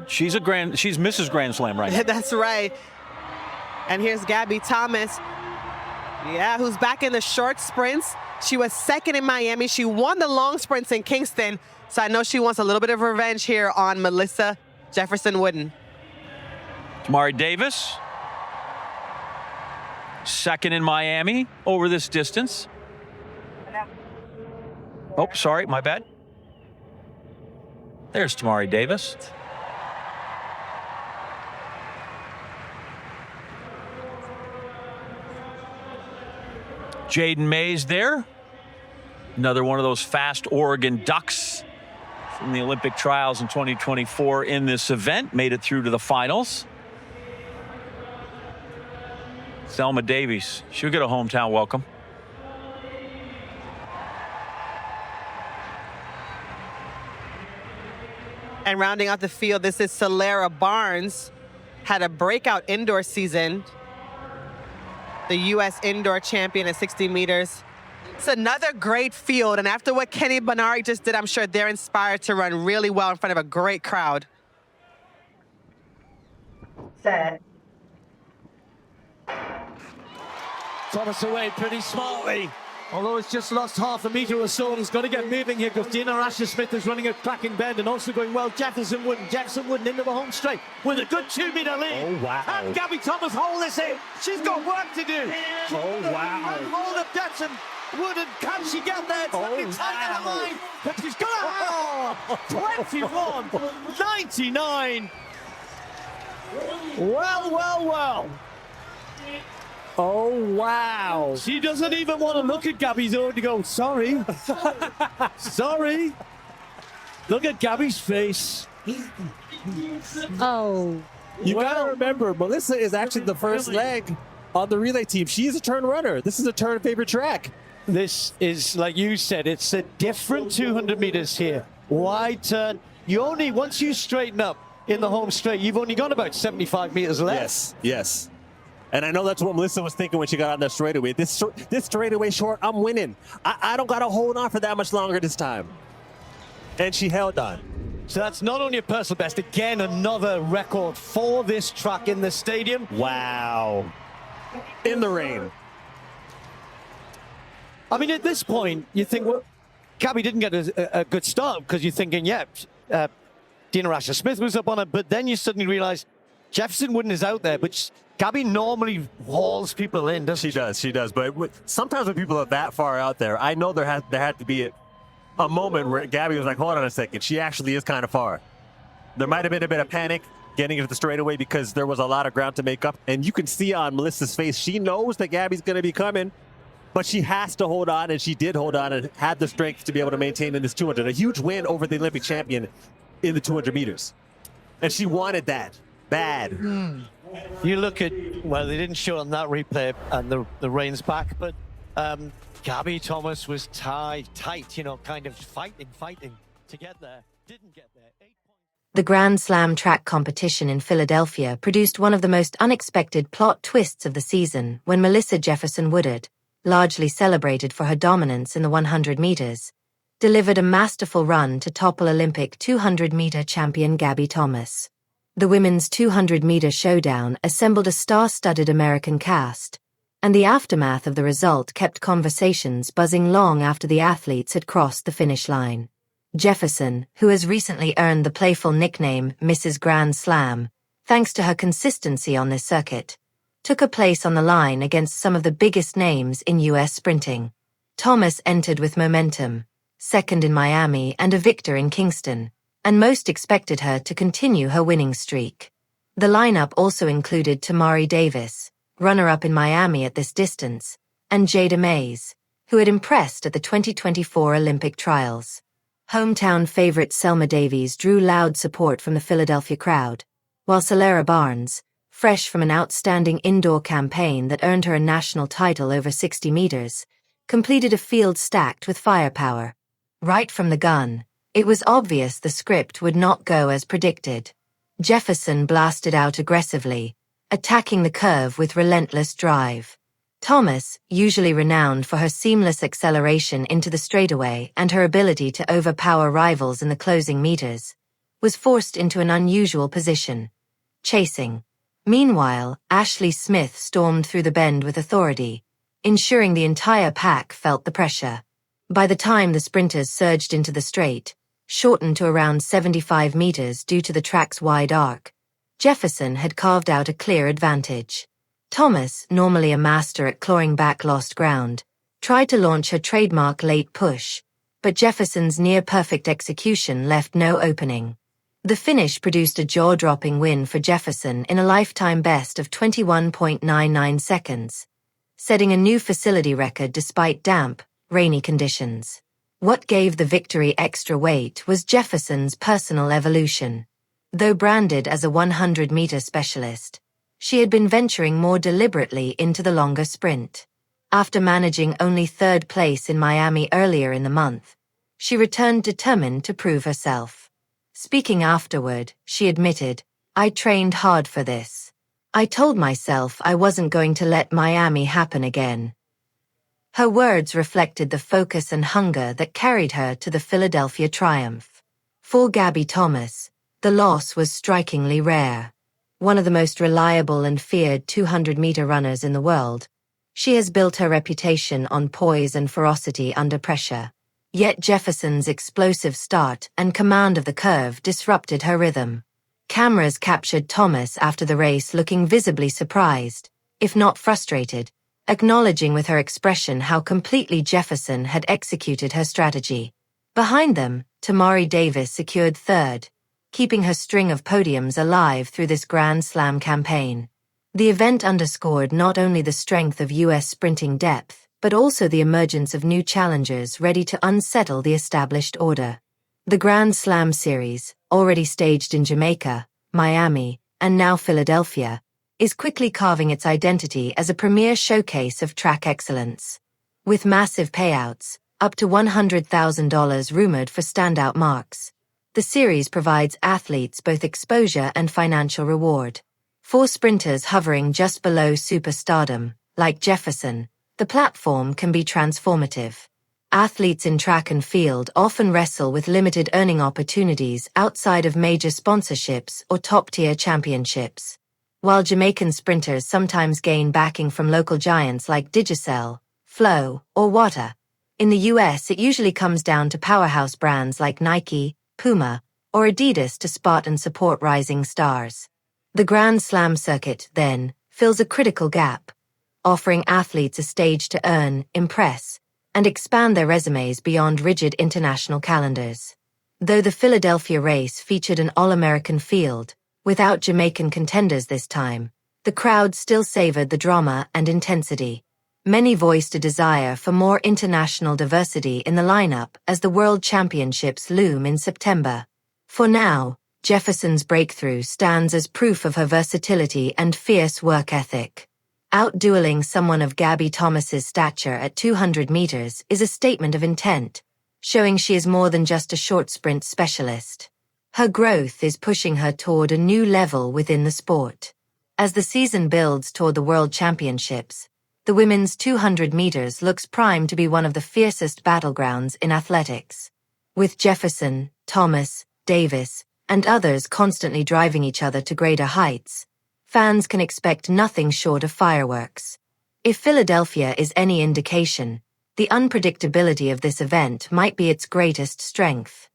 She's Mrs. Grand Slam right now. That's right. And here's Gabby Thomas. Yeah, who's back in the short sprints. She was second in Miami. She won the long sprints in Kingston. So I know she wants a little bit of revenge here on Melissa Jefferson-Woodard. Tamari Davis, second in Miami over this distance. Oh, sorry, my bad. There's Tamari Davis. Jada Mays there. Another one of those fast Oregon Ducks from the Olympic trials in 2024 in this event. Made it through to the finals. Selma Davies, she'll get a hometown welcome. And rounding out the field, this is Salera Barnes. Had a breakout indoor season. The U.S. indoor champion at 60 meters. It's another great field, and after what Kenny Benari just did, I'm sure they're inspired to run really well in front of a great crowd. Set. Thomas away pretty smartly. Although it's just lost half a meter or so, he's got to get moving here because Dina Asher-Smith is running a cracking bend and also going well. Jefferson-Woodard into the home straight with a good 2-meter lead. Oh, wow. And Gabby Thomas hold this in. She's got work to do. Oh, wow. Hold up Jefferson-Woodard. Can she get there? It's only tight in the line, but she's got a 21.99. Well. Oh, wow. She doesn't even want to look at Gabby's own to go, sorry. Sorry. Look at Gabby's face. Oh. You got to remember, Melissa is actually the first leg on the relay team. She is a turn runner. This is a turn favorite track. This is, like you said, it's a different 200 meters here. Wide turn. Once you straighten up in the home straight, you've only got about 75 meters left. Yes. And I know that's what Melissa was thinking when she got on that straightaway. This straightaway short, I'm winning. I don't got to hold on for that much longer this time. And she held on. So that's not only a personal best, again, another record for this track in the stadium. Wow. In the rain. I mean, at this point, you think, well, Gabby didn't get a good start because you're thinking, Dina Asher-Smith was up on it, but then you suddenly realize Jefferson-Woodard is out there, but Gabby normally hauls people in, doesn't she? She does. But sometimes when people are that far out there, I know there had to be a moment where Gabby was like, hold on a second, she actually is kind of far. There might have been a bit of panic getting into the straightaway because there was a lot of ground to make up. And you can see on Melissa's face, she knows that Gabby's going to be coming, but she has to hold on, and she did hold on and had the strength to be able to maintain in this 200. A huge win over the Olympic champion in the 200 meters. And she wanted that bad. You look at, well, they didn't show on that replay and the rain's back, but Gabby Thomas was tight, kind of fighting to get there. Didn't get there. The Grand Slam track competition in Philadelphia produced one of the most unexpected plot twists of the season when Melissa Jefferson-Woodard, largely celebrated for her dominance in the 100 meters, delivered a masterful run to topple Olympic 200-meter champion Gabby Thomas. The women's 200-meter showdown assembled a star-studded American cast, and the aftermath of the result kept conversations buzzing long after the athletes had crossed the finish line. Jefferson, who has recently earned the playful nickname Mrs. Grand Slam, thanks to her consistency on this circuit, took a place on the line against some of the biggest names in U.S. sprinting. Thomas entered with momentum, second in Miami and a victor in Kingston, and most expected her to continue her winning streak. The lineup also included Tamari Davis, runner-up in Miami at this distance, and Jada Mays, who had impressed at the 2024 Olympic trials. Hometown favorite Selma Davies drew loud support from the Philadelphia crowd, while Salera Barnes, fresh from an outstanding indoor campaign that earned her a national title over 60 meters, completed a field stacked with firepower. Right from the gun, it was obvious the script would not go as predicted. Jefferson blasted out aggressively, attacking the curve with relentless drive. Thomas, usually renowned for her seamless acceleration into the straightaway and her ability to overpower rivals in the closing meters, was forced into an unusual position. Chasing. Meanwhile, Ashley Smith stormed through the bend with authority, ensuring the entire pack felt the pressure. By the time the sprinters surged into the straight, shortened to around 75 meters due to the track's wide arc, Jefferson had carved out a clear advantage. Thomas, normally a master at clawing back lost ground, tried to launch her trademark late push, but Jefferson's near-perfect execution left no opening. The finish produced a jaw-dropping win for Jefferson in a lifetime best of 21.99 seconds, setting a new facility record despite damp, rainy conditions. What gave the victory extra weight was Jefferson's personal evolution. Though branded as a 100-meter specialist, she had been venturing more deliberately into the longer sprint. After managing only third place in Miami earlier in the month, she returned determined to prove herself. Speaking afterward, she admitted, "I trained hard for this. I told myself I wasn't going to let Miami happen again." Her words reflected the focus and hunger that carried her to the Philadelphia triumph. For Gabby Thomas, the loss was strikingly rare. One of the most reliable and feared 200-meter runners in the world, she has built her reputation on poise and ferocity under pressure. Yet Jefferson's explosive start and command of the curve disrupted her rhythm. Cameras captured Thomas after the race looking visibly surprised, if not frustrated, acknowledging with her expression how completely Jefferson had executed her strategy. Behind them, Tamari Davis secured third, keeping her string of podiums alive through this Grand Slam campaign. The event underscored not only the strength of U.S. sprinting depth, but also the emergence of new challengers ready to unsettle the established order. The Grand Slam series, already staged in Jamaica, Miami, and now Philadelphia, is quickly carving its identity as a premier showcase of track excellence. With massive payouts, up to $100,000 rumored for standout marks, the series provides athletes both exposure and financial reward. For sprinters hovering just below superstardom, like Jefferson, the platform can be transformative. Athletes in track and field often wrestle with limited earning opportunities outside of major sponsorships or top-tier championships. While Jamaican sprinters sometimes gain backing from local giants like Digicel, Flow, or Wata, in the US it usually comes down to powerhouse brands like Nike, Puma, or Adidas to spot and support rising stars. The Grand Slam circuit, then, fills a critical gap, offering athletes a stage to earn, impress, and expand their resumes beyond rigid international calendars. Though the Philadelphia race featured an all-American field, without Jamaican contenders this time, the crowd still savored the drama and intensity. Many voiced a desire for more international diversity in the lineup as the World Championships loom in September. For now, Jefferson's breakthrough stands as proof of her versatility and fierce work ethic. Outdueling someone of Gabby Thomas's stature at 200 meters is a statement of intent, showing she is more than just a short sprint specialist. Her growth is pushing her toward a new level within the sport. As the season builds toward the World Championships, the women's 200 meters looks primed to be one of the fiercest battlegrounds in athletics. With Jefferson, Thomas, Davis, and others constantly driving each other to greater heights, fans can expect nothing short of fireworks. If Philadelphia is any indication, the unpredictability of this event might be its greatest strength.